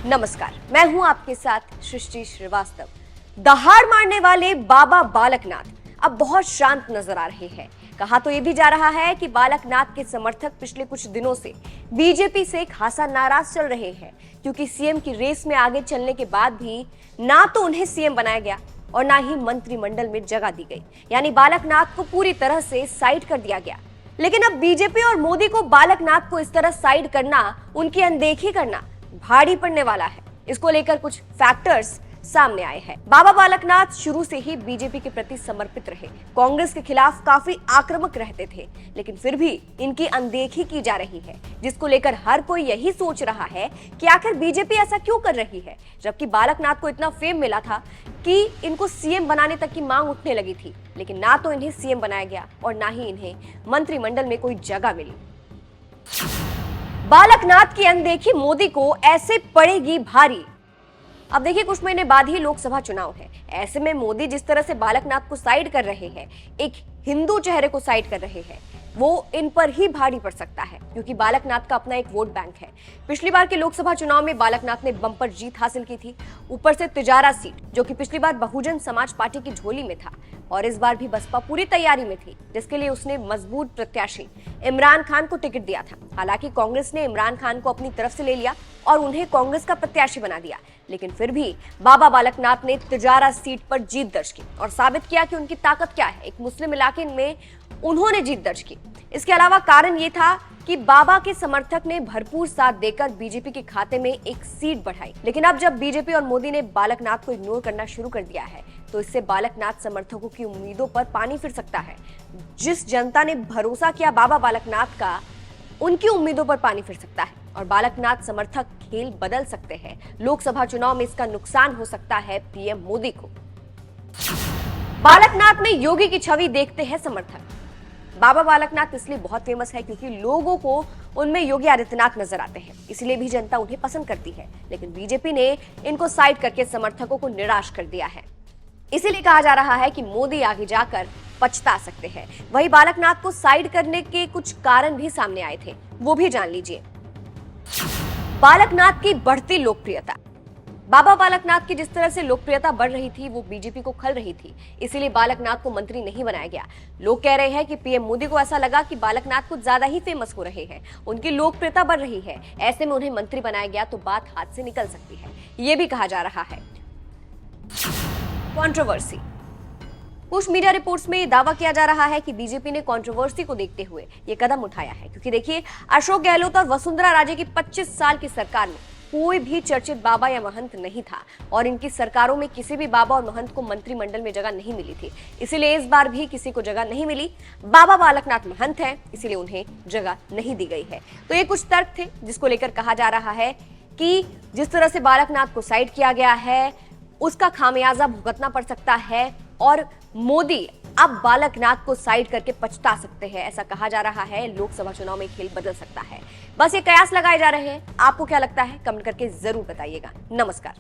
नमस्कार, मैं हूं आपके साथ सृष्टि श्रीवास्तव। दहाड़ मारने वाले बाबा बालकनाथ अब बहुत शांत नजर आ रहे हैं। कहा तो यह भी जा रहा है कि बालकनाथ के समर्थक पिछले कुछ दिनों से बीजेपी से खासा नाराज चल रहे हैं, क्योंकि सीएम की रेस में आगे चलने के बाद भी ना तो उन्हें सीएम बनाया गया और ना ही मंत्रिमंडल में जगह दी गई। यानी बालकनाथ को पूरी तरह से साइड कर दिया गया। लेकिन अब बीजेपी और मोदी को बालकनाथ को इस तरह साइड करना, उनकी अनदेखी करना भारी पड़ने वाला है। इसको लेकर कुछ फैक्टर्स सामने आए हैं। बाबा बालकनाथ शुरू से ही बीजेपी के प्रति समर्पित रहे, कांग्रेस के खिलाफ काफी आक्रामक रहते थे, लेकिन फिर भी इनकी अनदेखी की जा रही है, जिसको लेकर हर कोई यही सोच रहा है कि आखिर बीजेपी ऐसा क्यों कर रही है, जबकि बालकनाथ को इतना फेम मिला था कि इनको सीएम बनाने तक की मांग उठने लगी थी। लेकिन ना तो इन्हें सीएम बनाया गया और ना ही इन्हें मंत्रिमंडल में कोई जगह मिली। बालकनाथ की अनदेखी मोदी को ऐसे पड़ेगी भारी। अब देखिए, कुछ महीने बाद ही लोकसभा चुनाव है। ऐसे में मोदी जिस तरह से बालकनाथ को साइड कर रहे हैं, एक हिंदू चेहरे को साइड कर रहे हैं, वो इन पर ही भारी पड़ सकता है, क्योंकि बालकनाथ का अपना एक वोट बैंक है। पिछली बार के लोकसभा चुनाव में बालकनाथ ने बम्पर जीत हासिल की थी, ऊपर से तिजारा सीट, जो कि पिछली बार बहुजन समाज पार्टी की झोली में था, और इस बार भी बसपा पूरी तैयारी में थी, जिसके लिए उसने मजबूत प्रत्याशी इमरान खान को टिकट दिया था। हालांकि कांग्रेस ने इमरान खान को अपनी तरफ से ले लिया और उन्हें कांग्रेस का प्रत्याशी बना दिया, लेकिन फिर भी बाबा बालकनाथ ने तिजारा सीट पर जीत दर्ज की और साबित किया कि उनकी ताकत क्या है। एक मुस्लिम इलाके में उन्होंने जीत दर्ज की। इसके अलावा कारण ये था कि बाबा के समर्थक ने भरपूर साथ देकर बीजेपी के खाते में एक सीट बढ़ाई। लेकिन अब जब बीजेपी और मोदी ने बालकनाथ को इग्नोर करना शुरू कर दिया है, तो इससे बालकनाथ समर्थकों की उम्मीदों पर पानी फिर सकता है। जिस जनता ने भरोसा किया बाबा बालकनाथ का, उनकी उम्मीदों पर पानी फिर सकता है और बालकनाथ समर्थक खेल बदल सकते हैं। लोकसभा चुनाव में इसका नुकसान हो सकता है पीएम मोदी को। बालकनाथ में योगी की छवि देखते हैं समर्थक। बाबा बालकनाथ इसलिए बहुत फेमस है क्योंकि लोगों को उनमें योगी आदित्यनाथ नजर आते हैं, इसलिए भी जनता उन्हें पसंद करती है। लेकिन बीजेपी ने इनको साइड करके समर्थकों को निराश कर दिया है। इसीलिए कहा जा रहा है कि मोदी आगे जाकर पछता सकते हैं। वहीं बालकनाथ को साइड करने के कुछ कारण भी सामने आए थे, वो भी जान लीजिए। बालकनाथ की बढ़ती लोकप्रियता। बाबा बालकनाथ की जिस तरह से लोकप्रियता बढ़ रही थी, वो बीजेपी को खल रही थी, इसीलिए बालकनाथ को मंत्री नहीं बनाया गया। लोग कह रहे हैं कि पीएम मोदी को ऐसा लगा कि बालकनाथ कुछ ज्यादा ही फेमस हो रहे हैं, उनकी लोकप्रियता बढ़ रही है, ऐसे में उन्हें मंत्री बनाया गया तो बात हाथ से निकल सकती है, ये भी कहा जा रहा है। कंट्रोवर्सी। कुछ मीडिया रिपोर्ट्स में दावा किया जा रहा है कि बीजेपी ने कंट्रोवर्सी को देखते हुए यह कदम उठाया है, क्योंकि देखिए, अशोक गहलोत और वसुंधरा राजे की 25 साल की सरकार में कोई भी चर्चित बाबा या महंत नहीं था और इनकी सरकारों में किसी भी बाबा और महंत को मंत्रिमंडल में जगह नहीं मिली थी। इसीलिए इस बार भी किसी को जगह नहीं मिली। बाबा बालकनाथ महंत हैं, इसीलिए उन्हें जगह नहीं दी गई है। तो ये कुछ तर्क थे जिसको लेकर कहा जा रहा है कि जिस तरह से बालकनाथ को साइड किया गया है, उसका खामियाजा भुगतना पड़ सकता है और मोदी अब बालकनाथ को साइड करके पछता सकते हैं, ऐसा कहा जा रहा है। लोकसभा चुनाव में खेल बदल सकता है। बस ये कयास लगाए जा रहे हैं। आपको क्या लगता है, कमेंट करके जरूर बताइएगा। नमस्कार।